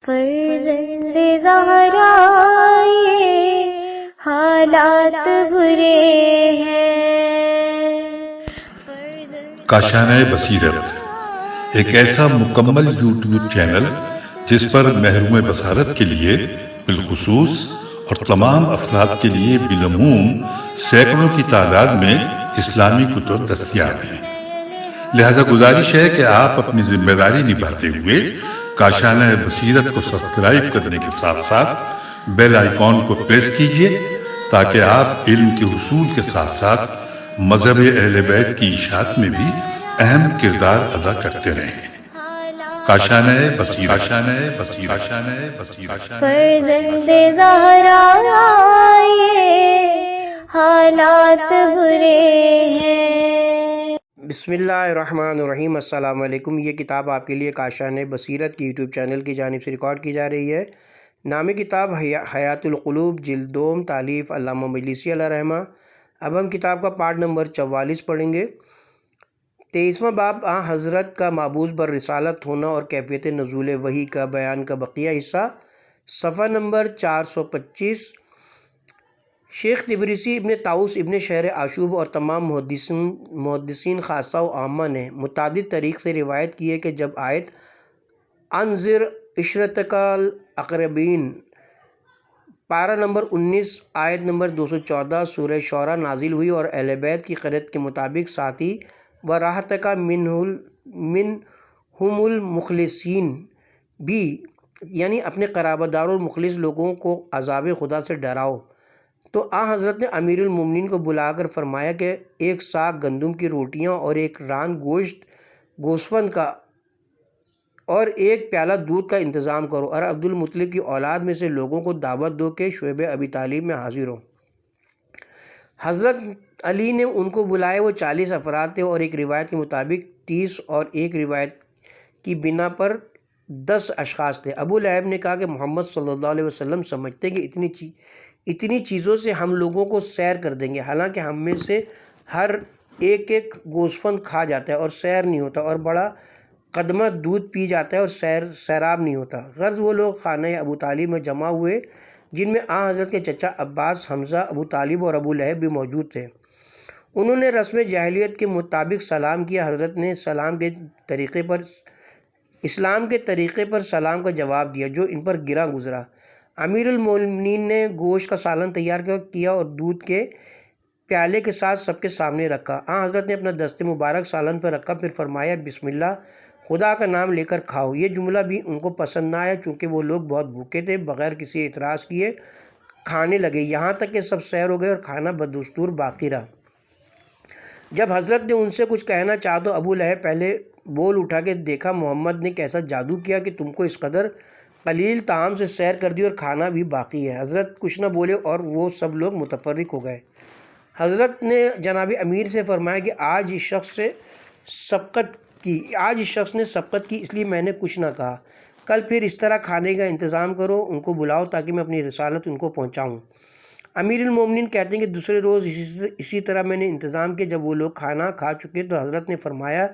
فرزند زہرا یہ حالات برے ہیں۔ کاشانہ بصیرت ایک ایسا مکمل یوٹیوب چینل جس پر محروم بصارت کے لیے بالخصوص اور تمام افراد کے لیے بالعموم سینکڑوں کی تعداد میں اسلامی کتب دستیاب ہیں۔ لہذا گزارش ہے کہ آپ اپنی ذمہ داری نبھاتے ہوئے کاشانہ بصیرت کو سبسکرائب کرنے کے ساتھ ساتھ بیل آئیکن کو پریس کیجئے تاکہ آپ علم کے حصول کے ساتھ ساتھ مذہب اہل بیت کی اشاعت میں بھی اہم کردار ادا کرتے رہیں۔ کاشانہ بصیرت۔ فرزند زہرا یہ حالات برے ہیں۔ بسم اللہ الرحمن الرحیم۔ السلام علیکم۔ یہ کتاب آپ کے لیے کاشانہ بصیرت کی یوٹیوب چینل کی جانب سے ریکارڈ کی جا رہی ہے۔ نام کتاب حیات القلوب، جلد دوم، تالیف علامہ مجلسی علیہ رحمہ۔ اب ہم کتاب کا پارٹ نمبر 44 پڑھیں گے۔ 23واں باب حضرت کا مابعوث بر رسالت ہونا اور کیفیت نزول وحی کا بیان کا بقیہ حصہ، صفحہ نمبر 425۔ شیخ تبریسی ابن طاؤس ابن شہر آشوب اور تمام محدثین خاصہ و عامہ نے متعدد طریق سے روایت کی ہے کہ جب آیت انذر عشیرتک الاقربین پارہ نمبر 19 آیت نمبر 214 سورہ شعراء نازل ہوئی اور اہل بیت کی قرأت کے مطابق ساتھی و راحتک منہم المخلصین بھی، یعنی اپنے قرابت دار اور مخلص لوگوں کو عذاب خدا سے ڈراؤ، تو حضرت نے امیر المومنین کو بلا کر فرمایا کہ ایک ساگ گندم کی روٹیاں اور ایک ران گوسفند کا اور ایک پیالہ دودھ کا انتظام کرو، اور عبد المطلب کی اولاد میں سے لوگوں کو دعوت دو کہ شعب ابی طالب میں حاضر ہو۔ حضرت علی نے ان کو بلائے۔ وہ 40 افراد تھے اور ایک روایت کے مطابق 30 اور ایک روایت کی بنا پر 10 اشخاص تھے۔ ابو لہب نے کہا کہ محمد صلی اللہ علیہ وسلم سمجھتے کہ اتنی چیزوں سے ہم لوگوں کو سیر کر دیں گے، حالانکہ ہم میں سے ہر ایک گوسفند کھا جاتا ہے اور سیر نہیں ہوتا، اور بڑا قدمہ دودھ پی جاتا ہے اور سیراب نہیں ہوتا۔ غرض وہ لوگ خانہ ابو طالب میں جمع ہوئے جن میں حضرت کے چچا عباس، حمزہ، ابو طالب اور ابو لہب بھی موجود تھے۔ انہوں نے رسم جاہلیت کے مطابق سلام کیا۔ حضرت نے اسلام کے طریقے پر سلام کا جواب دیا جو ان پر گراں گزرا۔ امیر المومنین نے گوشت کا سالن تیار کیا اور دودھ کے پیالے کے ساتھ سب کے سامنے رکھا۔ حضرت نے اپنا دست مبارک سالن پر رکھا، پھر فرمایا بسم اللہ، خدا کا نام لے کر کھاؤ۔ یہ جملہ بھی ان کو پسند نہ آیا چونکہ وہ لوگ بہت بھوکے تھے۔ بغیر کسی اعتراض کیے کھانے لگے، یہاں تک کہ سب سیر ہو گئے اور کھانا بدستور باقی رہا۔ جب حضرت نے ان سے کچھ کہنا چاہا تو ابو لہب پہلے بول اٹھا کہ دیکھا محمد نے کیسا جادو کیا کہ تم کو اس قدر قلیل طعام سے سیر کر دی اور کھانا بھی باقی ہے۔ حضرت کچھ نہ بولے اور وہ سب لوگ متفرق ہو گئے۔ حضرت نے جناب امیر سے فرمایا کہ آج اس شخص نے سبقت کی، اس لیے میں نے کچھ نہ کہا۔ کل پھر اس طرح کھانے کا انتظام کرو، ان کو بلاؤ تاکہ میں اپنی رسالت ان کو پہنچاؤں۔ امیر المومنین کہتے ہیں کہ دوسرے روز اسی طرح میں نے انتظام کیا۔ جب وہ لوگ کھانا کھا چکے تو حضرت نے فرمایا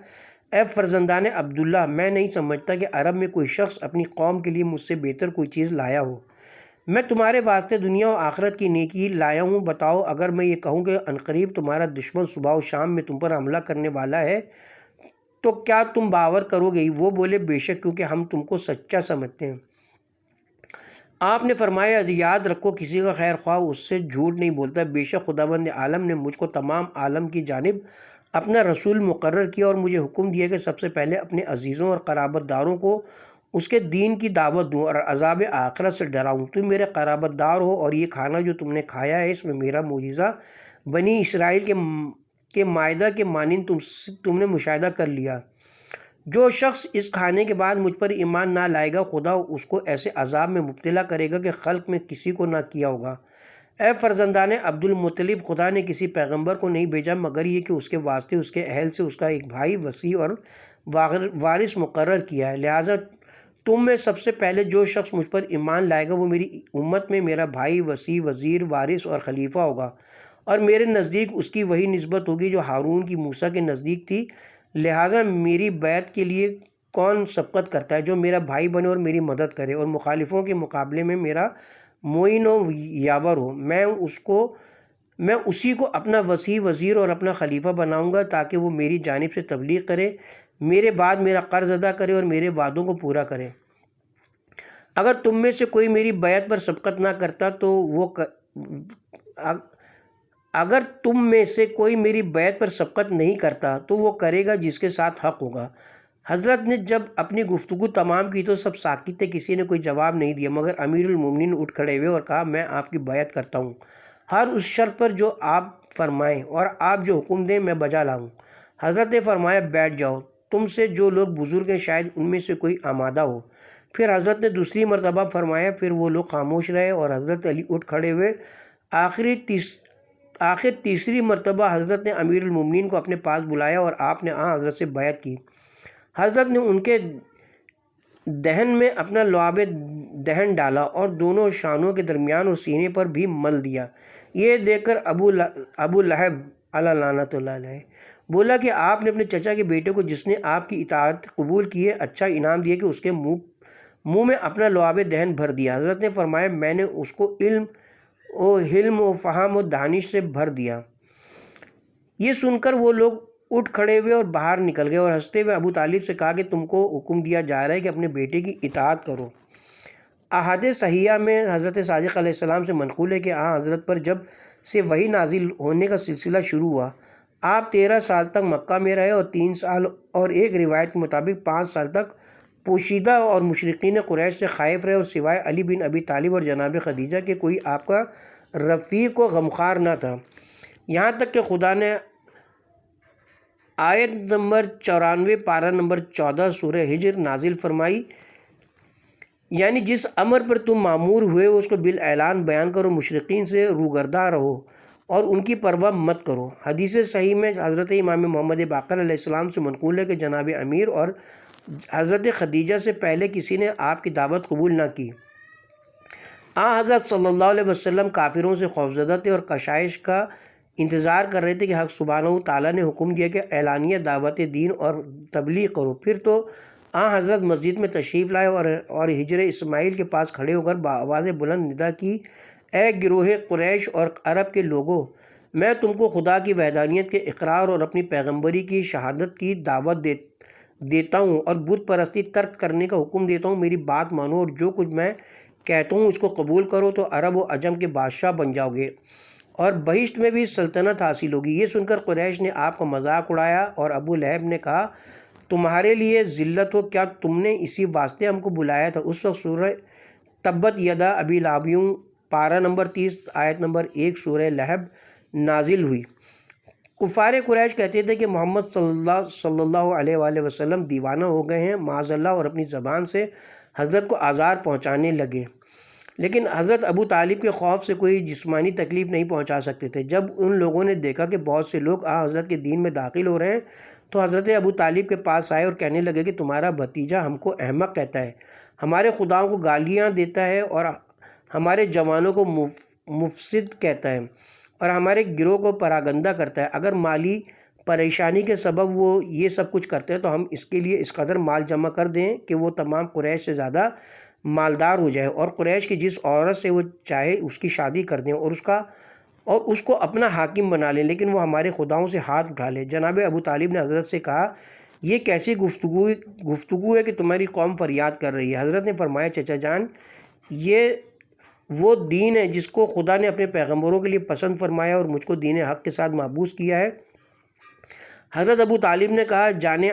اے فرزندان عبداللہ، میں نہیں سمجھتا کہ عرب میں کوئی شخص اپنی قوم کے لیے مجھ سے بہتر کوئی چیز لایا ہو۔ میں تمہارے واسطے دنیا و آخرت کی نیکی لایا ہوں۔ بتاؤ، اگر میں یہ کہوں کہ عنقریب تمہارا دشمن صبح و شام میں تم پر حملہ کرنے والا ہے تو کیا تم باور کرو گے؟ وہ بولے بے شک، کیونکہ ہم تم کو سچا سمجھتے ہیں۔ آپ نے فرمایا یاد رکھو، کسی کا خیر خواہ اس سے جھوٹ نہیں بولتا۔ بے شک خداوند عالم نے مجھ کو تمام عالم کی جانب اپنا رسول مقرر کیا اور مجھے حکم دیا کہ سب سے پہلے اپنے عزیزوں اور قرابت داروں کو اس کے دین کی دعوت دوں اور عذاب آخرت سے ڈراؤں۔ تم میرے قرابت دار ہو اور یہ کھانا جو تم نے کھایا ہے اس میں میرا معجزہ بنی اسرائیل کے مائدہ کے مانند تم نے مشاہدہ کر لیا۔ جو شخص اس کھانے کے بعد مجھ پر ایمان نہ لائے گا، خدا اس کو ایسے عذاب میں مبتلا کرے گا کہ خلق میں کسی کو نہ کیا ہوگا۔ اے فرزندان عبد المطلب، خدا نے کسی پیغمبر کو نہیں بھیجا مگر یہ کہ اس کے واسطے اس کے اہل سے اس کا ایک بھائی وصی اور وارث مقرر کیا ہے۔ لہٰذا تم میں سب سے پہلے جو شخص مجھ پر ایمان لائے گا وہ میری امت میں میرا بھائی وصی، وزیر، وارث اور خلیفہ ہوگا، اور میرے نزدیک اس کی وہی نسبت ہوگی جو ہارون کی موسیٰ کے نزدیک تھی۔ لہٰذا میری بیعت کے لیے کون سبقت کرتا ہے جو میرا بھائی بنے اور میری مدد کرے اور مخالفوں کے مقابلے میں میرا معین و یاور ہو، میں اسی کو اپنا وسیع وزیر اور اپنا خلیفہ بناؤں گا تاکہ وہ میری جانب سے تبلیغ کرے، میرے بعد میرا قرض ادا کرے اور میرے وعدوں کو پورا کرے۔ اگر تم میں سے کوئی میری بیعت پر سبقت نہ کرتا تو اگر تم میں سے کوئی میری بیعت پر سبقت نہیں کرتا تو وہ کرے گا جس کے ساتھ حق ہوگا۔ حضرت نے جب اپنی گفتگو تمام کی تو سب ساکت تھے، کسی نے کوئی جواب نہیں دیا، مگر امیر المومنین اٹھ کھڑے ہوئے اور کہا میں آپ کی بیعت کرتا ہوں ہر اس شرط پر جو آپ فرمائیں اور آپ جو حکم دیں میں بجا لاؤں۔ حضرت نے فرمایا بیٹھ جاؤ، تم سے جو لوگ بزرگ ہیں شاید ان میں سے کوئی آمادہ ہو۔ پھر حضرت نے دوسری مرتبہ فرمایا، پھر وہ لوگ خاموش رہے اور حضرت علی اٹھ کھڑے ہوئے۔ آخر تیسری مرتبہ حضرت نے امیر المومنین کو اپنے پاس بلایا اور آپ نے حضرت سے بیعت کی۔ حضرت نے ان کے دہن میں اپنا لعاب دہن ڈالا اور دونوں شانوں کے درمیان اور سینے پر بھی مل دیا۔ یہ دیکھ کر ابو لہب علیہ لعنت اللہ علیہ بولا کہ آپ نے اپنے چچا کے بیٹے کو جس نے آپ کی اطاعت قبول کی ہے اچھا انعام دیا کہ اس کے منہ میں اپنا لعاب دہن بھر دیا۔ حضرت نے فرمایا میں نے اس کو حلم و فہم و دانش سے بھر دیا۔ یہ سن کر وہ لوگ اٹھ کھڑے ہوئے اور باہر نکل گئے اور ہنستے ہوئے ابو طالب سے کہا کہ تم کو حکم دیا جا رہا ہے کہ اپنے بیٹے کی اطاعت کرو۔ احادیث صحیحہ میں حضرت صادق علیہ السلام سے منقول ہے کہ حضرت پر جب سے وحی نازل ہونے کا سلسلہ شروع ہوا آپ 13 سال تک مکہ میں رہے اور 3 سال اور ایک روایت کے مطابق 5 سال تک پوشیدہ اور مشرکین قریش سے خائف رہے اور سوائے علی بن ابی طالب اور جناب خدیجہ کے کوئی آپ کا رفیق و غمخوار نہ تھا، یہاں تک کہ خدا نے آیت نمبر 94 پارہ نمبر 14 سورہ ہجر نازل فرمائی، یعنی جس امر پر تم مامور ہوئے اس کو بالاعلان بیان کرو، مشرکین سے روگردہ رہو اور ان کی پرواہ مت کرو۔ حدیث صحیح میں حضرت امام محمد باقر علیہ السلام سے منقول ہے کہ جناب امیر اور حضرت خدیجہ سے پہلے کسی نے آپ کی دعوت قبول نہ کی۔ حضرت صلی اللہ علیہ وسلم کافروں سے خوفزدہ تھے اور کشائش کا انتظار کر رہے تھے کہ حق سبحانہ تعالیٰ نے حکم دیا کہ اعلانیہ دعوت دین اور تبلیغ کرو۔ پھر تو حضرت مسجد میں تشریف لائے اور ہجر اسماعیل کے پاس کھڑے ہو کر بآواز بلند ندا کی، اے گروہ قریش اور عرب کے لوگوں، میں تم کو خدا کی وحدانیت کے اقرار اور اپنی پیغمبری کی شہادت کی دعوت دیتا ہوں اور بت پرستی ترک کرنے کا حکم دیتا ہوں۔ میری بات مانو اور جو کچھ میں کہتا ہوں اس کو قبول کرو تو عرب و عجم کے بادشاہ بن جاؤ گے اور بہشت میں بھی سلطنت حاصل ہوگی۔ یہ سن کر قریش نے آپ کا مذاق اڑایا اور ابو لہب نے کہا تمہارے لیے ذلت ہو، کیا تم نے اسی واسطے ہم کو بلایا تھا؟ اس وقت سورہ تبت یدا ابی لہب پارہ نمبر 30 آیت نمبر 1 سورہ لہب نازل ہوئی۔ کفار قریش کہتے تھے کہ محمد صلی اللہ علیہ وآلہ وسلم دیوانہ ہو گئے ہیں معاذ اللہ، اور اپنی زبان سے حضرت کو آزار پہنچانے لگے، لیکن حضرت ابو طالب کے خوف سے کوئی جسمانی تکلیف نہیں پہنچا سکتے تھے۔ جب ان لوگوں نے دیکھا کہ بہت سے لوگ حضرت کے دین میں داخل ہو رہے ہیں تو حضرت ابو طالب کے پاس آئے اور کہنے لگے کہ تمہارا بھتیجا ہم کو احمق کہتا ہے، ہمارے خداؤں کو گالیاں دیتا ہے اور ہمارے جوانوں کو مفسد کہتا ہے اور ہمارے گروہ کو پراگندہ کرتا ہے۔ اگر مالی پریشانی کے سبب وہ یہ سب کچھ کرتے ہیں تو ہم اس کے لیے اس قدر مال جمع کر دیں کہ وہ تمام قریش سے زیادہ مالدار ہو جائے اور قریش کی جس عورت سے وہ چاہے اس کی شادی کر دیں اور اس کو اپنا حاکم بنا لیں، لیکن وہ ہمارے خداؤں سے ہاتھ اٹھا لے۔ جناب ابو طالب نے حضرت سے کہا یہ کیسی گفتگو ہے کہ تمہاری قوم فریاد کر رہی ہے؟ حضرت نے فرمایا چچا جان، یہ وہ دین ہے جس کو خدا نے اپنے پیغمبروں کے لیے پسند فرمایا اور مجھ کو دین حق کے ساتھ محبوس کیا ہے۔ حضرت ابو طالب نے کہا جانے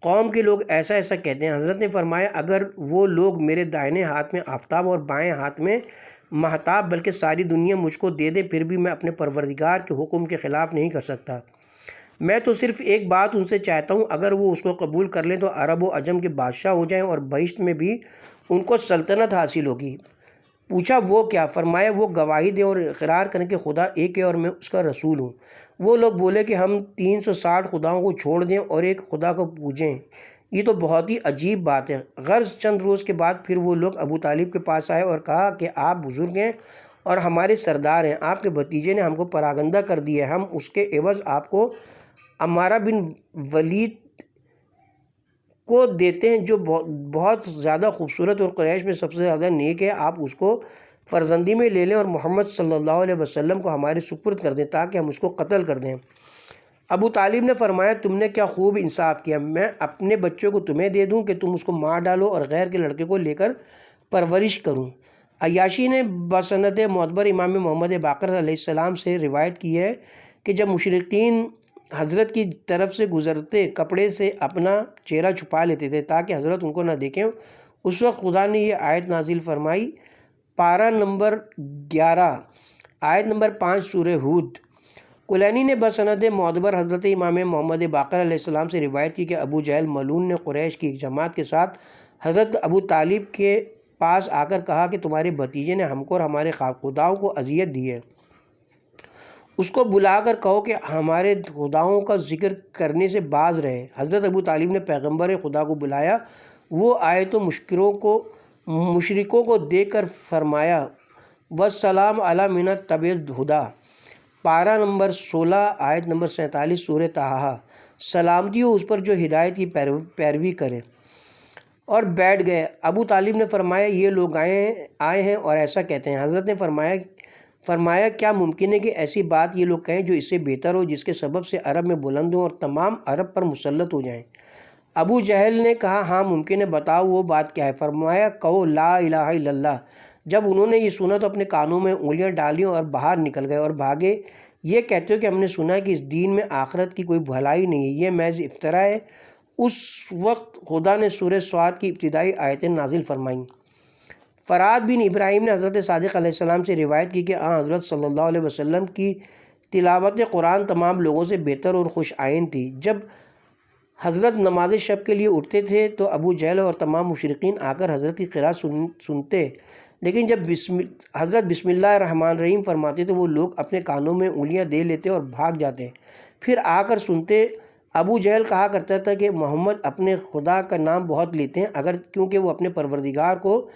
قوم کے لوگ ایسا ایسا کہتے ہیں۔ حضرت نے فرمایا اگر وہ لوگ میرے دائیں ہاتھ میں آفتاب اور بائیں ہاتھ میں مہتاب بلکہ ساری دنیا مجھ کو دے دیں پھر بھی میں اپنے پروردگار کے حکم کے خلاف نہیں کر سکتا۔ میں تو صرف ایک بات ان سے چاہتا ہوں، اگر وہ اس کو قبول کر لیں تو عرب و عجم کے بادشاہ ہو جائیں اور بہشت میں بھی ان کو سلطنت حاصل ہوگی۔ پوچھا وہ کیا؟ فرمایا وہ گواہی دیں اور اقرار کریں کہ خدا ایک ہے اور میں اس کا رسول ہوں۔ وہ لوگ بولے کہ ہم 360 خداؤں کو چھوڑ دیں اور ایک خدا کو پوجیں، یہ تو بہت ہی عجیب بات ہے۔ غرض چند روز کے بعد پھر وہ لوگ ابو طالب کے پاس آئے اور کہا کہ آپ بزرگ ہیں اور ہمارے سردار ہیں، آپ کے بھتیجے نے ہم کو پراگندہ کر دیا ہے، ہم اس کے عوض آپ کو عمارہ بن ولید کو دیتے ہیں جو بہت زیادہ خوبصورت اور قریش میں سب سے زیادہ نیک ہے، آپ اس کو فرزندی میں لے لیں اور محمد صلی اللہ علیہ وسلم کو ہمارے سپرد کر دیں تاکہ ہم اس کو قتل کر دیں۔ ابو طالب نے فرمایا تم نے کیا خوب انصاف کیا، میں اپنے بچوں کو تمہیں دے دوں کہ تم اس کو مار ڈالو اور غیر کے لڑکے کو لے کر پرورش کروں۔ عیاشی نے بسند معتبر امام محمد باقر علیہ السلام سے روایت کی ہے کہ جب مشرقین حضرت کی طرف سے گزرتے کپڑے سے اپنا چہرہ چھپا لیتے تھے تاکہ حضرت ان کو نہ دیکھیں، اس وقت خدا نے یہ آیت نازل فرمائی، پارہ نمبر 11 آیت نمبر 5 سورہ ہود۔ کلینی نے بسند معتبر حضرت امام محمد باقر علیہ السلام سے روایت کی کہ ابو جہل ملعون نے قریش کی ایک جماعت کے ساتھ حضرت ابو طالب کے پاس آ کر کہا کہ تمہارے بھتیجے نے ہم کو اور ہمارے خداؤں کو اذیت دی ہے، اس کو بلا کر کہو کہ ہمارے خداؤں کا ذکر کرنے سے باز رہے۔ حضرت ابو طالب نے پیغمبر خدا کو بلایا، وہ آئے تو مشرکوں کو دیکھ کر فرمایا والسلام علی من اتبع الہدی، پارہ نمبر 16 آیت نمبر 47 سورہ طٰہٰ، سلامتی ہو اس پر جو ہدایت کی پیروی کرے، اور بیٹھ گئے۔ ابو طالب نے فرمایا یہ لوگ آئے ہیں اور ایسا کہتے ہیں۔ حضرت نے فرمایا کیا ممکن ہے کہ ایسی بات یہ لوگ کہیں جو اس سے بہتر ہو، جس کے سبب سے عرب میں بلند ہوں اور تمام عرب پر مسلط ہو جائیں؟ ابو جہل نے کہا ہاں ممکن ہے، بتاؤ وہ بات کیا ہے؟ فرمایا کہو لا الہ الا اللہ۔ جب انہوں نے یہ سنا تو اپنے کانوں میں انگلیاں ڈالیں اور باہر نکل گئے اور بھاگے، یہ کہتے ہو کہ ہم نے سنا ہے کہ اس دین میں آخرت کی کوئی بھلائی نہیں ہے، یہ محض افطرا ہے۔ اس وقت خدا نے سورہ صاد کی ابتدائی آیتیں نازل فرمائیں۔ فراد بن ابراہیم نے حضرت صادق علیہ السلام سے روایت کی کہ حضرت صلی اللہ علیہ وسلم کی تلاوت قرآن تمام لوگوں سے بہتر اور خوش آئین تھی۔ جب حضرت نماز شب کے لیے اٹھتے تھے تو ابو جہل اور تمام مشرکین آ کر حضرت کی قرأت سنتے، لیکن جب حضرت بسم اللہ الرحمن الرحیم فرماتے تو وہ لوگ اپنے کانوں میں انگلیاں دے لیتے اور بھاگ جاتے، پھر آ کر سنتے۔ ابو جہل کہا کرتا تھا کہ محمد اپنے خدا کا نام بہت لیتے ہیں کیونکہ وہ اپنے پروردگار کو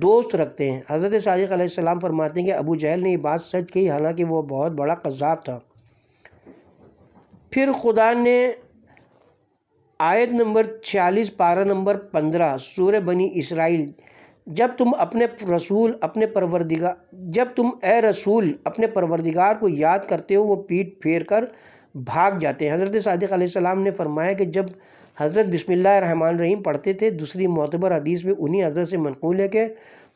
دوست رکھتے ہیں۔ حضرت صادق علیہ السلام فرماتے ہیں کہ ابو جہل نے یہ بات سچ کہی حالانکہ وہ بہت بڑا کذاب تھا۔ پھر خدا نے آیت نمبر 46 پارہ نمبر 15 سورہ بنی اسرائیل، جب تم اے رسول اپنے پروردگار کو یاد کرتے ہو وہ پیٹھ پھیر کر بھاگ جاتے ہیں۔ حضرت صادق علیہ السلام نے فرمایا کہ جب حضرت بسم اللہ الرحمن الرحیم پڑھتے تھے، دوسری معتبر حدیث میں انہی حضرت سے منقول ہے کہ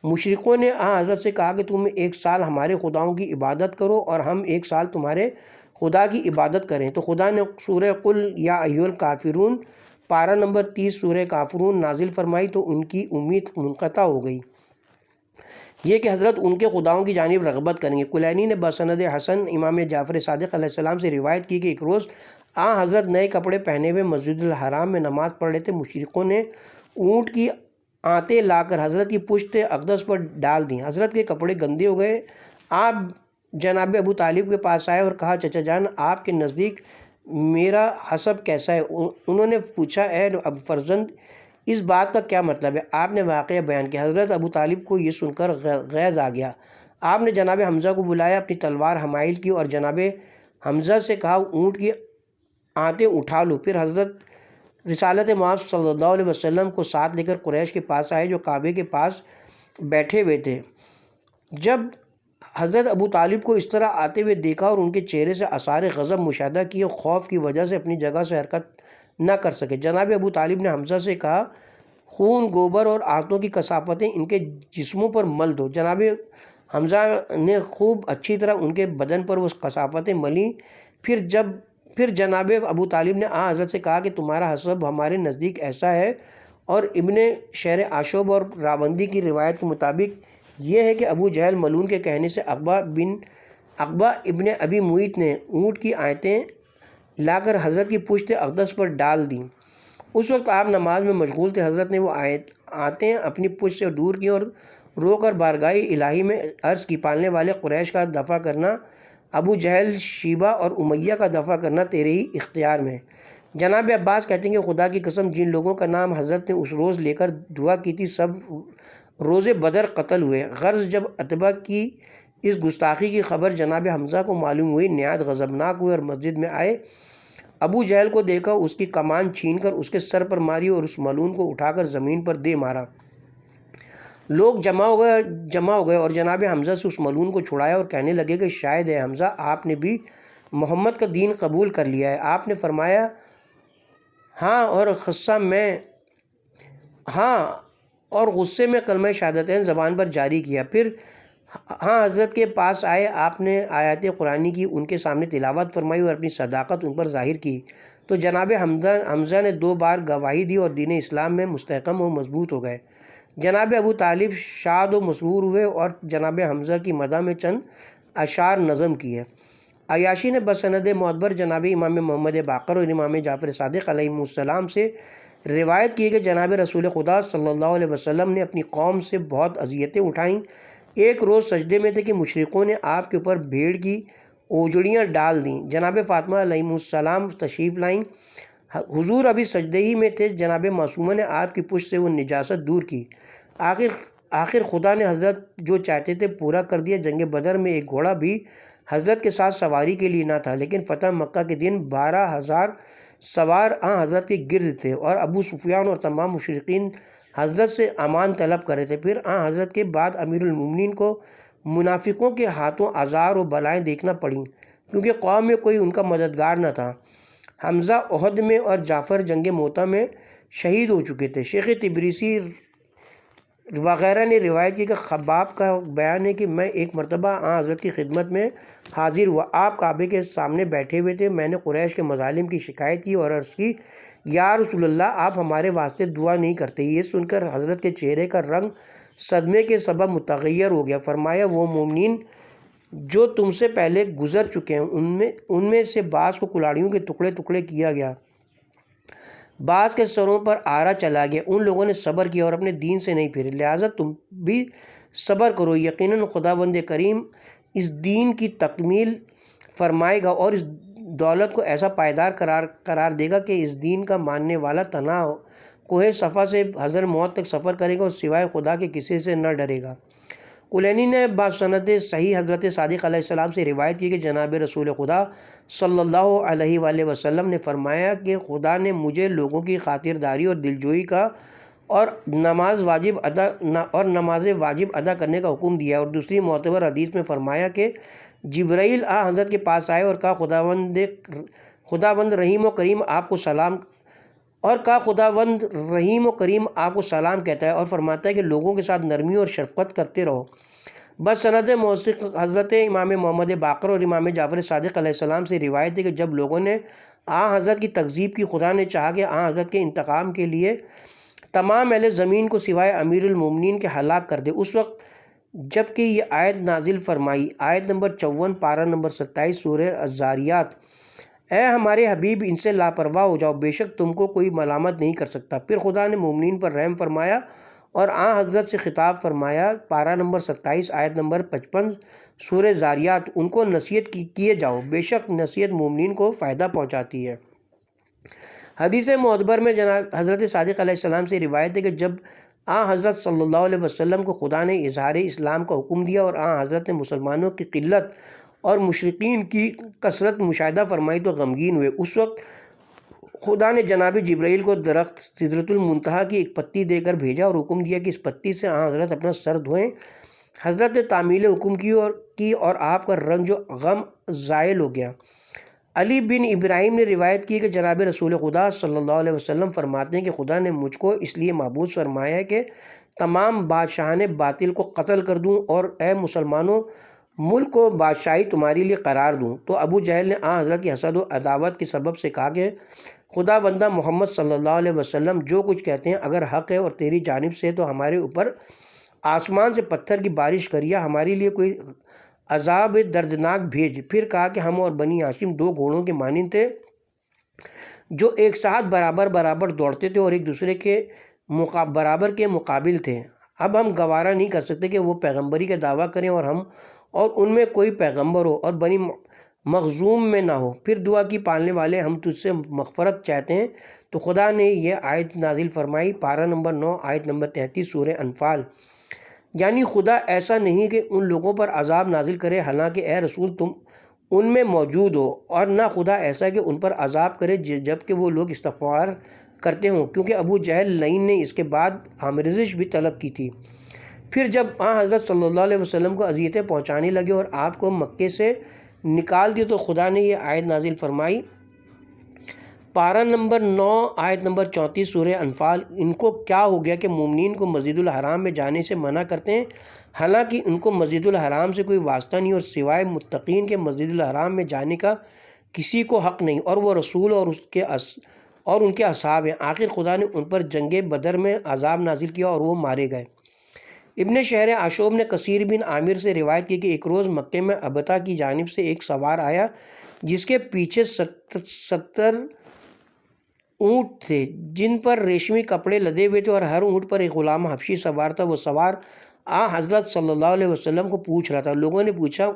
مشرکوں نے حضرت سے کہا کہ تم 1 سال ہمارے خداؤں کی عبادت کرو اور ہم 1 سال تمہارے خدا کی عبادت کریں، تو خدا نے سورہ قل یا ایھا الکافرون پارہ نمبر 30 سورہ کافرون نازل فرمائی تو ان کی امید منقطع ہو گئی، یہ کہ حضرت ان کے خداؤں کی جانب رغبت کریں گے۔ کلینی نے بسند حسن امام جعفر صادق علیہ السلام سے روایت کی کہ ایک روز حضرت نئے کپڑے پہنے ہوئے مسجد الحرام میں نماز پڑھ رہے تھے، مشرکوں نے اونٹ کی آنتیں لا کر حضرت کی پشت اقدس پر ڈال دیں، حضرت کے کپڑے گندے ہو گئے۔ آپ جناب ابو طالب کے پاس آئے اور کہا چچا جان آپ کے نزدیک میرا حسب کیسا ہے؟ انہوں نے پوچھا اے فرزند اس بات کا کیا مطلب ہے؟ آپ نے واقعہ بیان کیا۔ حضرت ابو طالب کو یہ سن کر غیظ آ گیا، آپ نے جناب حمزہ کو بلایا، اپنی تلوار حمائل کی اور جناب حمزہ سے کہا اونٹ کی آنتیں اٹھا لو، پھر حضرت رسالت مآب صلی اللہ علیہ وسلم کو ساتھ لے کر قریش کے پاس آئے جو کعبے کے پاس بیٹھے ہوئے تھے۔ جب حضرت ابو طالب کو اس طرح آتے ہوئے دیکھا اور ان کے چہرے سے آثار غضب مشاہدہ کیے، خوف کی وجہ سے اپنی جگہ سے حرکت نہ کر سکے۔ جناب ابو طالب نے حمزہ سے کہا خون، گوبر اور آنتوں کی کثافتیں ان کے جسموں پر مل دو۔ جناب حمزہ نے خوب اچھی طرح ان کے بدن پر وہ کثافتیں ملیں، پھر جناب ابو طالب نے حضرت سے کہا کہ تمہارا حسب ہمارے نزدیک ایسا ہے، اور ابن شہر عاشوب اور راوندی کی روایت کے مطابق یہ ہے کہ ابو جہل ملعون کے کہنے سے عقبہ ابن ابی معیط نے اونٹ کی آنتیں لا کر حضرت کی پشت اقدس پر ڈال دیں۔ اس وقت آپ نماز میں مشغول تھے، حضرت نے وہ آنتیں اپنی پشت سے دور کی اور رو کر بارگاہ الہی میں عرض کی پالنے والے قریش کا دفع کرنا، ابو جہل، شیبہ اور امیہ کا دفع کرنا تیرے ہی اختیار میں۔ جناب عباس کہتے ہیں کہ خدا کی قسم جن لوگوں کا نام حضرت نے اس روز لے کر دعا کی تھی سب روز بدر قتل ہوئے۔ غرض جب عتبہ کی اس گستاخی کی خبر جناب حمزہ کو معلوم ہوئی، نہایت غضبناک ہوئے اور مسجد میں آئے ابو جہل کو دیکھا، اس کی کمان چھین کر اس کے سر پر ماری اور اس ملعون کو اٹھا کر زمین پر دے مارا۔ لوگ جمع ہو گئے اور جناب حمزہ سے اس ملعون کو چھڑایا اور کہنے لگے کہ شاید اے حمزہ آپ نے بھی محمد کا دین قبول کر لیا ہے۔ آپ نے فرمایا ہاں، اور غصے میں کلمہ شہادتین زبان پر جاری کیا۔ پھر حضرت کے پاس آئے، آپ نے آیات قرآنی کی ان کے سامنے تلاوت فرمائی اور اپنی صداقت ان پر ظاہر کی، تو جناب حمزہ نے 2 بار گواہی دی اور دین اسلام میں مستحکم و مضبوط ہو گئے۔ جناب ابو طالب شاد و مسرور ہوئے اور جناب حمزہ کی مدح میں چند اشعار نظم کیے۔ عیاشی نے بسند معتبر جناب امام محمد باقر اور امام جعفر صادق علیہم السلام سے روایت کی کہ جناب رسول خدا صلی اللہ علیہ وسلم نے اپنی قوم سے بہت اذیتیں اٹھائیں۔ ایک روز سجدے میں تھے کہ مشرکوں نے آپ کے اوپر بھیڑ کی اوجڑیاں ڈال دیں۔ جناب فاطمہ علیہم السلام تشریف لائیں، حضور ابھی سجدے ہی میں تھے، جناب معصومہ نے آپ کی پشت سے وہ نجاست دور کی۔ آخر خدا نے حضرت جو چاہتے تھے پورا کر دیا۔ جنگ بدر میں ایک گھوڑا بھی حضرت کے ساتھ سواری کے لیے نہ تھا، لیکن فتح مکہ کے دن 12,000 سوار حضرت کے گرد تھے اور ابو سفیان اور تمام مشرکین حضرت سے امان طلب کر رہے تھے۔ پھر حضرت کے بعد امیر المومنین کو منافقوں کے ہاتھوں آزار و بلائیں دیکھنا پڑیں، کیونکہ قوم میں کوئی ان کا مددگار نہ تھا۔ حمزہ احد میں اور جعفر جنگ موتا میں شہید ہو چکے تھے۔ شیخ تبریسی وغیرہ نے روایت کی کہ خباب کا بیان ہے کہ میں ایک مرتبہ حضرت کی خدمت میں حاضر ہوا۔ آپ کعبے کے سامنے بیٹھے ہوئے تھے۔ میں نے قریش کے مظالم کی شکایت کی اور عرض کی، یا رسول اللہ، آپ ہمارے واسطے دعا نہیں کرتے۔ یہ سن کر حضرت کے چہرے کا رنگ صدمے کے سبب متغیر ہو گیا۔ فرمایا، وہ مومنین جو تم سے پہلے گزر چکے ہیں ان میں سے بعض کو کلاڑیوں کے ٹکڑے ٹکڑے کیا گیا، بعض کے سروں پر آرا چلا گیا، ان لوگوں نے صبر کیا اور اپنے دین سے نہیں پھرے، لہٰذا تم بھی صبر کرو۔ یقیناً خداوند کریم اس دین کی تکمیل فرمائے گا اور اس دولت کو ایسا پائیدار قرار دے گا کہ اس دین کا ماننے والا تنہا کوہ صفا سے حضر موت تک سفر کرے گا اور سوائے خدا کے کسی سے نہ ڈرے گا۔ کلینی نے بسند صحیح حضرت صادق علیہ السلام سے روایت کی کہ جناب رسول خدا صلی اللہ علیہ وآلہ وسلم نے فرمایا کہ خدا نے مجھے لوگوں کی خاطرداری اور دلجوئی کا اور نماز واجب ادا کرنے کا حکم دیا، اور دوسری معتبر حدیث میں فرمایا کہ جبرائیل حضرت کے پاس آئے اور کہا، خداوند رحیم و کریم آپ کو سلام کہتا ہے اور فرماتا ہے کہ لوگوں کے ساتھ نرمی اور شفقت کرتے رہو۔ بس سند موثق حضرت امام محمد باقر اور امام جعفر صادق علیہ السلام سے روایت ہے کہ جب لوگوں نے حضرت کی تکذیب کی، خدا نے چاہا کہ حضرت کے انتقام کے لیے تمام اہل زمین کو سوائے امیر المومنین کے ہلاک کر دے۔ اس وقت جب کہ یہ آیت نازل فرمائی، آیت نمبر 54 پارہ نمبر 27 سورہ الذاریات، اے ہمارے حبیب، ان سے لاپرواہ ہو جاؤ، بے شک تم کو کوئی ملامت نہیں کر سکتا۔ پھر خدا نے مومنین پر رحم فرمایا اور حضرت سے خطاب فرمایا، پارہ نمبر 27 آیت نمبر 55 سورہ زاریات، ان کو نصیحت کیے جاؤ، بے شک نصیحت مومنین کو فائدہ پہنچاتی ہے۔ حدیث معتبر میں جناب حضرت صادق علیہ السلام سے روایت ہے کہ جب حضرت صلی اللہ علیہ وسلم کو خدا نے اظہار اسلام کا حکم دیا اور حضرت نے مسلمانوں کی قلت اور مشرکین کی کثرت مشاہدہ فرمائی تو غمگین ہوئے۔ اس وقت خدا نے جناب جبرائیل کو درخت سدرۃ المنتہا کی ایک پتی دے کر بھیجا اور حکم دیا کہ اس پتی سے حضرت اپنا سر دھوئیں۔ حضرت نے تعمیل حکم کی اور آپ کا رنج و غم زائل ہو گیا۔ علی بن ابراہیم نے روایت کی کہ جناب رسول خدا صلی اللہ علیہ وسلم فرماتے ہیں کہ خدا نے مجھ کو اس لیے معبود فرمایا ہے کہ تمام بادشاہان باطل کو قتل کر دوں اور اے مسلمانوں، ملک کو بادشاہی تمہارے لیے قرار دوں۔ تو ابو جہل نے حضرت کی حسد و عداوت کے سبب سے کہا کہ خدا بندہ محمد صلی اللہ علیہ وسلم جو کچھ کہتے ہیں اگر حق ہے اور تیری جانب سے تو ہمارے اوپر آسمان سے پتھر کی بارش کر یا ہمارے لیے کوئی عذاب دردناک بھیج۔ پھر کہا کہ ہم اور بنی ہاشم 2 گھوڑوں کے مانند تھے جو ایک ساتھ برابر دوڑتے تھے اور ایک دوسرے کے برابر کے مقابل تھے۔ اب ہم گوارا نہیں کر سکتے کہ وہ پیغمبری کا دعویٰ کریں اور ان میں کوئی پیغمبر ہو اور بنی مخزوم میں نہ ہو۔ پھر دعا کی، پالنے والے، ہم تجھ سے مغفرت چاہتے ہیں۔ تو خدا نے یہ آیت نازل فرمائی، پارہ نمبر 9 آیت نمبر 33 سورہ انفال، یعنی خدا ایسا نہیں کہ ان لوگوں پر عذاب نازل کرے، حالانکہ اے رسول تم ان میں موجود ہو، اور نہ خدا ایسا کہ ان پر عذاب کرے جب کہ وہ لوگ استغفار کرتے ہوں، کیونکہ ابو جہل لعین نے اس کے بعد آمرزش بھی طلب کی تھی۔ پھر جب حضرت صلی اللہ علیہ وسلم کو اذیتیں پہنچانے لگے اور آپ کو مکے سے نکال دیے تو خدا نے یہ آیت نازل فرمائی، پارہ نمبر 9 آیت نمبر 34 سورہ انفال، ان کو کیا ہو گیا کہ مومنین کو مسجد الحرام میں جانے سے منع کرتے ہیں، حالانکہ ان کو مسجد الحرام سے کوئی واسطہ نہیں، اور سوائے متقین کے مسجد الحرام میں جانے کا کسی کو حق نہیں، اور وہ رسول اور ان کے اصحاب ہیں۔ آخر خدا نے ان پر جنگ بدر میں عذاب نازل کیا اور وہ مارے گئے۔ ابن شہر عاشوب نے کثیر بن عامر سے روایت کی کہ ایک روز مکے میں ابتا کی جانب سے ایک سوار آیا جس کے پیچھے 70 اونٹ تھے جن پر ریشمی کپڑے لدے ہوئے تھے، اور ہر اونٹ پر ایک غلام حبشی سوار تھا۔ وہ سوار حضرت صلی اللہ علیہ وسلم کو پوچھ رہا تھا۔ لوگوں نے پوچھا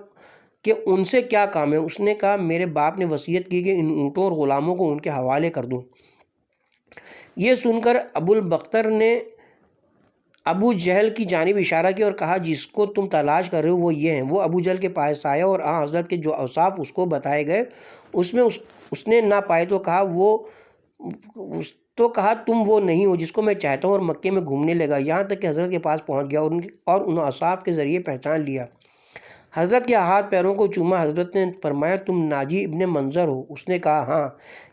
کہ ان سے کیا کام ہے؟ اس نے کہا، میرے باپ نے وصیت کی کہ ان اونٹوں اور غلاموں کو ان کے حوالے کر دوں۔ یہ سن کر ابو البختر نے ابو جہل کی جانب اشارہ کیا اور کہا، جس کو تم تلاش کر رہے ہو وہ یہ ہیں۔ وہ ابو جہل کے پاس آیا اور حضرت کے جو اوصاف اس کو بتائے گئے اس نے نہ پائے تو کہا تم وہ نہیں ہو جس کو میں چاہتا ہوں، اور مکے میں گھومنے لگا یہاں تک کہ حضرت کے پاس پہنچ گیا اور ان اوصاف کے ذریعے پہچان لیا۔ حضرت کے ہاتھ پیروں کو چوما۔ حضرت نے فرمایا، تم ناجی ابن منظر ہو؟ اس نے کہا، ہاں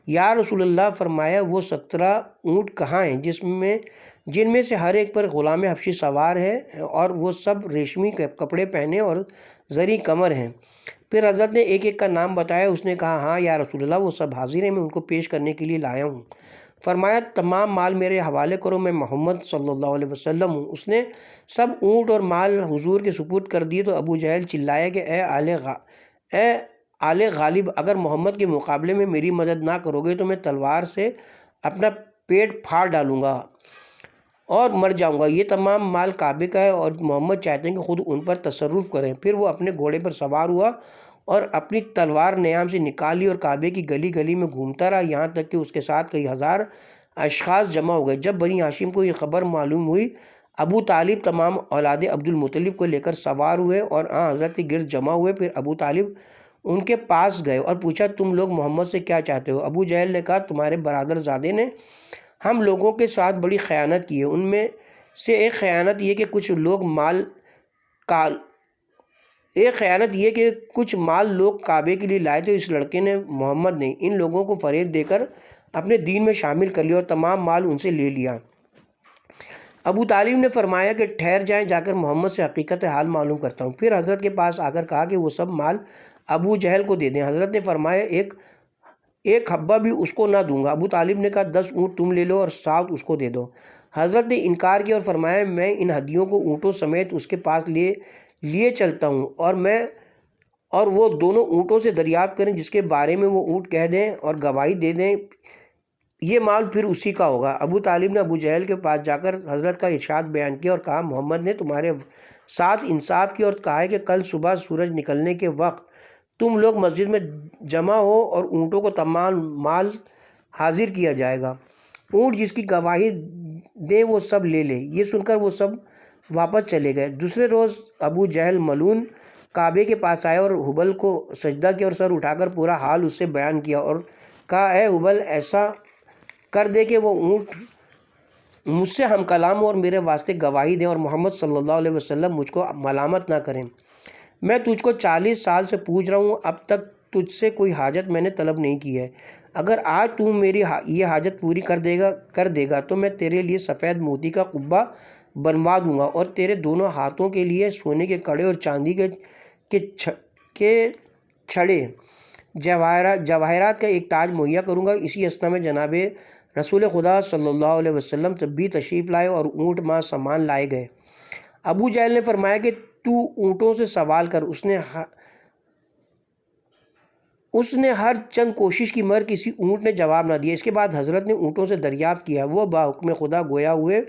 یا رسول اللہ۔ فرمایا، وہ 17 اونٹ کہاں ہیں جن میں سے ہر ایک پر غلام حبشی سوار ہے اور وہ سب ریشمی کپڑے پہنے اور زری کمر ہیں؟ پھر حضرت نے ایک ایک کا نام بتایا۔ اس نے کہا، ہاں یا رسول اللہ، وہ سب حاضر ہیں، میں ان کو پیش کرنے کے لیے لایا ہوں۔ فرمایا، تمام مال میرے حوالے کرو، میں محمد صلی اللہ علیہ وسلم ہوں۔ اس نے سب اونٹ اور مال حضور کے سپرد کر دیے تو ابو جہل چلایا کہ اے آل غالب، اگر محمد کے مقابلے میں میری مدد نہ کرو گے تو میں تلوار سے اپنا پیٹ پھاڑ ڈالوں گا اور مر جاؤں گا۔ یہ تمام مال کعبے کا ہے اور محمد چاہتے ہیں کہ خود ان پر تصرف کریں۔ پھر وہ اپنے گھوڑے پر سوار ہوا اور اپنی تلوار نیام سے نکالی اور کعبے کی گلی گلی میں گھومتا رہا یہاں تک کہ اس کے ساتھ کئی ہزار اشخاص جمع ہو گئے۔ جب بنی ہاشم کو یہ خبر معلوم ہوئی، ابو طالب تمام اولاد عبد المطلب کو لے کر سوار ہوئے اور حضرت کے گرد جمع ہوئے۔ پھر ابو طالب ان کے پاس گئے اور پوچھا، تم لوگ محمد سے کیا چاہتے ہو؟ ابو جہل نے کہا، تمہارے برادر زادے نے ہم لوگوں کے ساتھ بڑی خیانت کی ہے۔ ان میں سے ایک خیانت یہ کہ کچھ مال لوگ کعبے کے لیے لائے تھے، اس لڑکے نے محمد نے ان لوگوں کو فریب دے کر اپنے دین میں شامل کر لیا اور تمام مال ان سے لے لیا۔ ابو طالب نے فرمایا کہ ٹھہر جائیں، جا کر محمد سے حقیقت حال معلوم کرتا ہوں۔ پھر حضرت کے پاس آ کر کہا کہ وہ سب مال ابو جہل کو دے دیں۔ حضرت نے فرمایا، ایک حبہ بھی اس کو نہ دوں گا۔ ابو طالب نے کہا، 10 اونٹ تم لے لو اور 7 اس کو دے دو۔ حضرت نے انکار کیا اور فرمایا، میں ان ہدیوں کو اونٹوں سمیت اس کے پاس لیے چلتا ہوں، اور وہ دونوں اونٹوں سے دریافت کریں جس کے بارے میں وہ اونٹ کہہ دیں اور گواہی دے دیں، یہ مال پھر اسی کا ہوگا۔ ابو طالب نے ابو جہل کے پاس جا کر حضرت کا ارشاد بیان کیا اور کہا، محمد نے تمہارے ساتھ انصاف کیا اور کہا ہے کہ کل صبح سورج نکلنے کے وقت تم لوگ مسجد میں جمع ہو اور اونٹوں کو تمام مال حاضر کیا جائے گا، اونٹ جس کی گواہی دیں وہ سب لے لے۔ یہ سن کر وہ سب واپس چلے گئے۔ دوسرے روز ابو جہل ملعون کعبے کے پاس آیا اور حبل کو سجدہ کیا اور سر اٹھا کر پورا حال اس سے بیان کیا اور کہا، اے حبل، ایسا کر دے کہ وہ اونٹ مجھ سے ہم کلام اور میرے واسطے گواہی دیں اور محمد صلی اللہ علیہ وسلم مجھ کو ملامت نہ کریں۔ میں تجھ کو 40 سال سے پوچھ رہا ہوں، اب تک تجھ سے کوئی حاجت میں نے طلب نہیں کی ہے۔ اگر آج تو میری یہ حاجت پوری کر دے گا تو میں تیرے لیے سفید موتی کا قبہ بنوا دوں گا اور تیرے دونوں ہاتھوں کے لیے سونے کے کڑے اور چاندی کے چھڑے جواہرات کا ایک تاج مہیا کروں گا۔ اسی اثنا میں جناب رسول خدا صلی اللہ علیہ وسلم تب بھی تشریف لائے اور اونٹ ماں سامان لائے گئے۔ ابو جہل نے فرمایا کہ تو اونٹوں سے سوال کر۔ اس نے ہر چند کوشش کی مگر کسی اونٹ نے جواب نہ دیا۔ اس کے بعد حضرت نے اونٹوں سے دریافت کیا، وہ باحکم خدا گویا ہوئے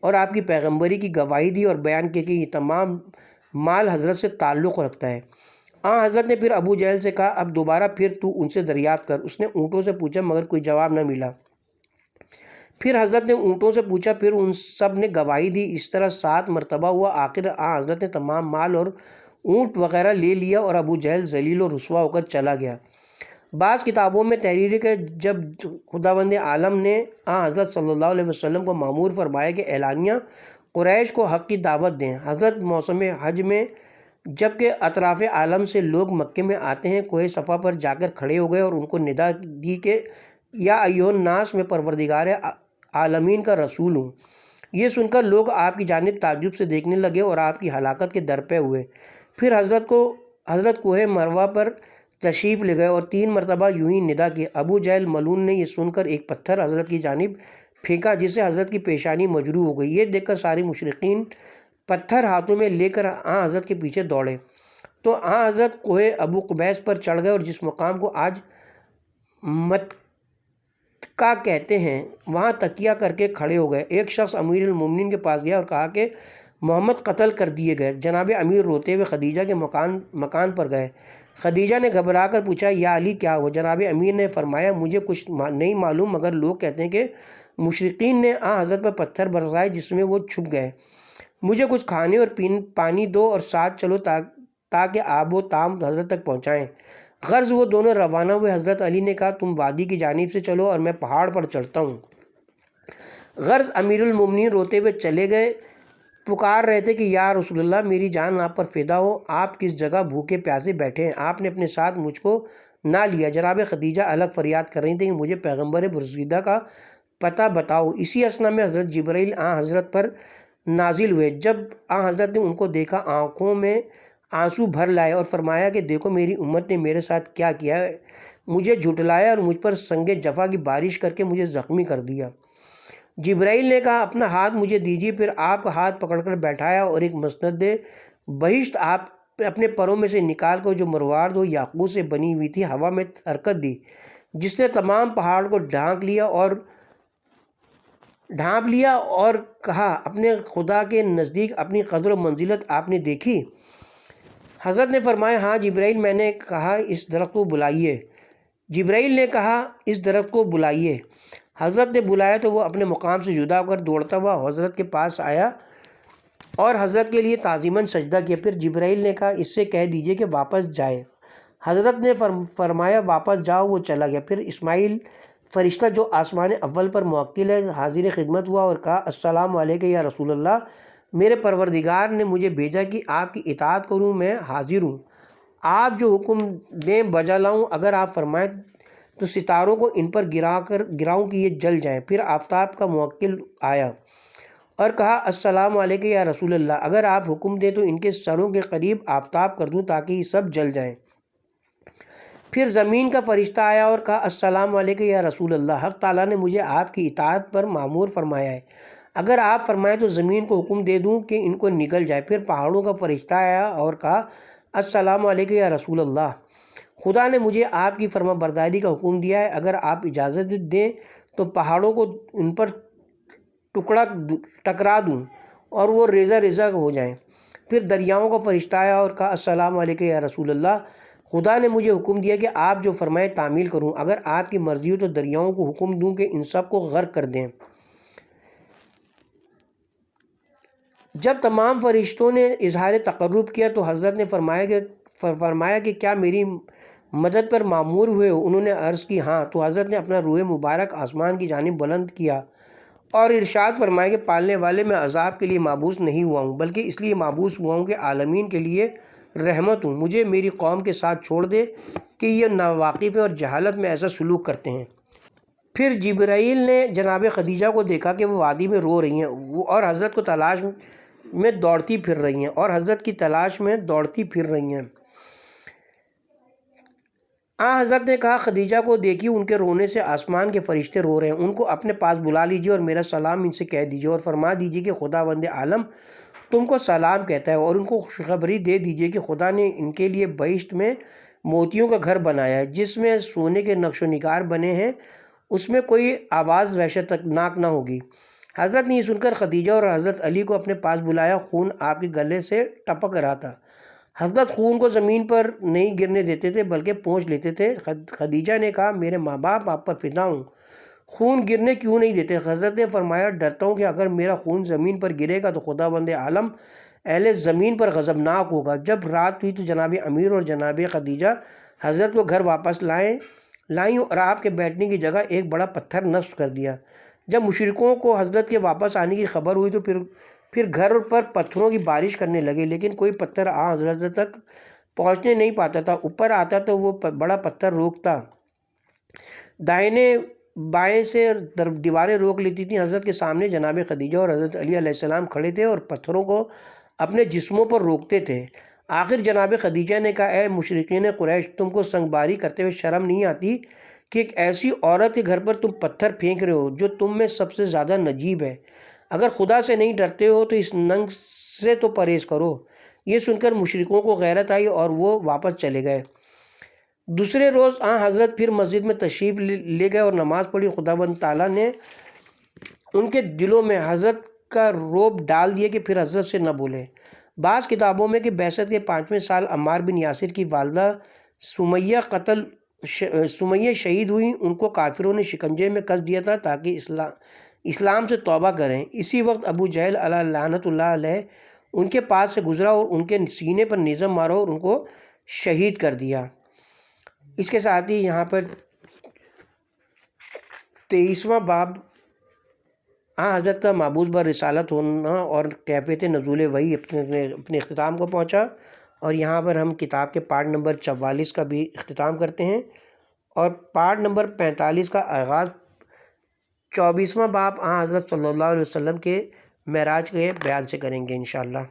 اور آپ کی پیغمبری کی گواہی دی اور بیان کیا کہ یہ تمام مال حضرت سے تعلق رکھتا ہے۔ حضرت نے پھر ابو جہل سے کہا، اب دوبارہ پھر تو ان سے دریافت کر۔ اس نے اونٹوں سے پوچھا مگر کوئی جواب نہ ملا۔ پھر حضرت نے اونٹوں سے پوچھا، پھر ان سب نے گواہی دی۔ اس طرح 7 مرتبہ ہوا۔ آخر حضرت نے تمام مال اور اونٹ وغیرہ لے لیا اور ابو جہل ذلیل و رسوا ہو کر چلا گیا۔ بعض کتابوں میں تحریر ہے کہ جب خداوند عالم نے حضرت صلی اللہ علیہ وسلم کو مامور فرمایا کہ اعلانیہ قریش کو حق کی دعوت دیں، حضرت موسم حج میں جب کہ اطراف عالم سے لوگ مکے میں آتے ہیں، کوہ صفا پر جا کر کھڑے ہو گئے اور ان کو ندا دی کہ یا ایھا الناس، میں پروردگار عالمین کا رسول ہوں۔ یہ سن کر لوگ آپ کی جانب تعجب سے دیکھنے لگے اور آپ کی ہلاکت کے درپے ہوئے۔ پھر حضرت کوہ مروہ پر تشریف لے گئے اور 3 مرتبہ یوں ہی ندا کی۔ ابو جہل ملعون نے یہ سن کر ایک پتھر حضرت کی جانب پھینکا جس سے حضرت کی پیشانی مجروح ہو گئی۔ یہ دیکھ کر سارے مشرکین پتھر ہاتھوں میں لے کر حضرت کے پیچھے دوڑے تو حضرت کوہ ابو قبیس پر چڑھ گئے اور جس مقام کو آج متکا کہتے ہیں وہاں تکیہ کر کے کھڑے ہو گئے۔ ایک شخص امیر المومنین کے پاس گیا اور کہا کہ محمد قتل کر دیے گئے۔ جناب امیر روتے ہوئے خدیجہ کے مکان پر گئے۔ خدیجہ نے گھبرا کر پوچھا، یا علی کیا ہوا؟ جناب امیر نے فرمایا، مجھے کچھ نہیں معلوم مگر لوگ کہتے ہیں کہ مشرکین نے حضرت پر پتھر برسائے جس میں وہ چھپ گئے۔ مجھے کچھ کھانے اور پانی دو اور ساتھ چلو تاکہ آب و تام حضرت تک پہنچائیں۔ غرض وہ دونوں روانہ ہوئے۔ حضرت علی نے کہا، تم وادی کی جانب سے چلو اور میں پہاڑ پر چڑھتا ہوں۔ غرض امیر المومنین روتے ہوئے چلے گئے، پکار رہے تھے کہ یا رسول اللہ، میری جان آپ پر فدا ہو، آپ کس جگہ بھوکے پیاسے بیٹھے ہیں؟ آپ نے اپنے ساتھ مجھ کو نہ لیا۔ جناب خدیجہ الگ فریاد کر رہی تھیں کہ مجھے پیغمبر برگزیدہ کا پتہ بتاؤ۔ اسی اثنا میں حضرت جبرائیل حضرت پر نازل ہوئے۔ جب حضرت نے ان کو دیکھا، آنکھوں میں آنسو بھر لائے اور فرمایا کہ دیکھو میری امت نے میرے ساتھ کیا کیا ہے، مجھے جھٹلایا اور مجھ پر سنگ جفا کی بارش کر کے مجھے زخمی کر دیا۔ جبرائیل نے کہا، اپنا ہاتھ مجھے دیجیے۔ پھر آپ کا ہاتھ پکڑ کر بیٹھایا اور ایک مسند بہشت آپ اپنے پروں میں سے نکال کر جو مروارد و یاقوت سے بنی ہوئی تھی ہوا میں حرکت دی، جس نے تمام پہاڑ کو ڈھانپ لیا اور کہا، اپنے خدا کے نزدیک اپنی قدر و منزلت آپ نے دیکھی؟ حضرت نے فرمایا، ہاں جبرائیل، میں نے کہا اس درخت کو بلائیے۔ جبرائیل نے کہا، اس درخت کو بلائیے۔ حضرت نے بلایا تو وہ اپنے مقام سے جدا ہو کر دوڑتا ہوا حضرت کے پاس آیا اور حضرت کے لیے تعظیماً سجدہ کیا۔ پھر جبرائیل نے کہا، اس سے کہہ دیجیے کہ واپس جائے۔ حضرت نے فرمایا، واپس جاؤ۔ وہ چلا گیا۔ پھر اسماعیل فرشتہ جو آسمان اول پر موکل ہے حاضر خدمت ہوا اور کہا، السلام علیکم یا رسول اللہ، میرے پروردگار نے مجھے بھیجا کہ آپ کی اطاعت کروں، میں حاضر ہوں۔ آپ جو حکم دیں بجا لاؤں۔ اگر آپ فرمائیں تو ستاروں کو ان پر گراؤں کہ یہ جل جائیں۔ پھر آفتاب کا موکل آیا اور کہا، السلام علیکم یا رسول اللہ، اگر آپ حکم دیں تو ان کے سروں کے قریب آفتاب کر دوں تاکہ یہ سب جل جائیں۔ پھر زمین کا فرشتہ آیا اور کہا، السلام علیکم یا رسول اللہ، حق تعالیٰ نے مجھے آپ کی اطاعت پر مامور فرمایا ہے، اگر آپ فرمائیں تو زمین کو حکم دے دوں کہ ان کو نگل جائے۔ پھر پہاڑوں کا فرشتہ آیا اور کہا، السلام علیکم یا رسول اللہ، خدا نے مجھے آپ کی فرما برداری کا حکم دیا ہے، اگر آپ اجازت دیں تو پہاڑوں کو ان پر ٹکرا دوں اور وہ ریزہ ریزہ ہو جائیں۔ پھر دریاؤں کا فرشتہ آیا اور کہا، السلام علیکم یا رسول اللہ، خدا نے مجھے حکم دیا کہ آپ جو فرمائے تعمیل کروں، اگر آپ کی مرضی ہو تو دریاؤں کو حکم دوں کہ ان سب کو غرق کر دیں۔ جب تمام فرشتوں نے اظہار تقرب کیا تو حضرت نے فرمایا کہ کیا میری مدد پر معمور ہوئے ہو؟ انہوں نے عرض کی، ہاں۔ تو حضرت نے اپنا روح مبارک آسمان کی جانب بلند کیا اور ارشاد فرمایا کہ پالنے والے میں عذاب کے لیے مابعوث نہیں ہوا ہوں، بلکہ اس لیے مابعوث ہوا ہوں کہ عالمین کے لیے رحمت ہوں۔ مجھے میری قوم کے ساتھ چھوڑ دے کہ یہ ناواقف ہیں اور جہالت میں ایسا سلوک کرتے ہیں۔ پھر جبرائیل نے جناب خدیجہ کو دیکھا کہ وہ وادی میں رو رہی ہیں اور حضرت کو تلاش میں دوڑتی پھر رہی ہیں اور حضرت کی تلاش میں دوڑتی پھر رہی ہیں۔ حضرت نے کہا، خدیجہ کو دیکھیے، ان کے رونے سے آسمان کے فرشتے رو رہے ہیں، ان کو اپنے پاس بلا لیجیے اور میرا سلام ان سے کہہ دیجیے اور فرما دیجیے کہ خداوند عالم تم کو سلام کہتا ہے، اور ان کو خوشخبری دے دیجیے کہ خدا نے ان کے لیے بہشت میں موتیوں کا گھر بنایا ہے جس میں سونے کے نقش و نگار بنے ہیں، اس میں کوئی آواز وحشتناک نہ ہوگی۔ حضرت نے یہ سن کر خدیجہ اور حضرت علی کو اپنے پاس بلایا۔ خون آپ کے گلے سے ٹپک رہا تھا۔ حضرت خون کو زمین پر نہیں گرنے دیتے تھے بلکہ پونچھ لیتے تھے۔ خدیجہ نے کہا، میرے ماں باپ آپ پر فدا ہوں، خون گرنے کیوں نہیں دیتے؟ حضرت نے فرمایا، ڈرتا ہوں کہ اگر میرا خون زمین پر گرے گا تو خداوند عالم اہل زمین پر غضبناک ہوگا۔ جب رات ہوئی تو جناب امیر اور جناب خدیجہ حضرت کو گھر واپس لائیں اور آپ کے بیٹھنے کی جگہ ایک بڑا پتھر نصب کر دیا۔ جب مشرکوں کو حضرت کے واپس آنے کی خبر ہوئی تو پھر گھر پر پتھروں کی بارش کرنے لگے، لیکن کوئی پتھر حضرت تک پہنچنے نہیں پاتا تھا۔ اوپر آتا تو وہ بڑا پتھر روکتا، دائیں بائیں سے دیواریں روک لیتی تھیں۔ حضرت کے سامنے جناب خدیجہ اور حضرت علی علیہ السلام کھڑے تھے اور پتھروں کو اپنے جسموں پر روکتے تھے۔ آخر جناب خدیجہ نے کہا، اے مشرکین قریش، تم کو سنگباری کرتے ہوئے شرم نہیں آتی کہ ایک ایسی عورت کے گھر پر تم پتھر پھینک رہے ہو جو تم میں سب سے زیادہ نجیب ہے؟ اگر خدا سے نہیں ڈرتے ہو تو اس ننگ سے تو پرہیز کرو۔ یہ سن کر مشرکوں کو غیرت آئی اور وہ واپس چلے گئے۔ دوسرے روز حضرت پھر مسجد میں تشریف لے گئے اور نماز پڑھی۔ خداوند تعالیٰ نے ان کے دلوں میں حضرت کا رعب ڈال دیا کہ پھر حضرت سے نہ بولے۔ بعض کتابوں میں کہ بعثت کے 5ویں سال عمار بن یاسر کی والدہ سمیہ شہید ہوئیں۔ ان کو کافروں نے شکنجے میں کس دیا تھا تاکہ اسلام سے توبہ کریں۔ اسی وقت ابو جہل علیہ لعنت اللہ علیہ ان کے پاس سے گزرا اور ان کے سینے پر نیزہ مارا اور ان کو شہید کر دیا۔ اس کے ساتھ ہی یہاں پر 23واں باب حضرت کا معبوس بر رسالت ہونا اور کیفیت نزول وحی اپنے اختتام کو پہنچا، اور یہاں پر ہم کتاب کے پارٹ نمبر 44 کا بھی اختتام کرتے ہیں اور پارٹ نمبر 45 کا آغاز 24واں باب حضرت صلی اللہ علیہ وسلم کے معراج کے بیان سے کریں گے انشاءاللہ۔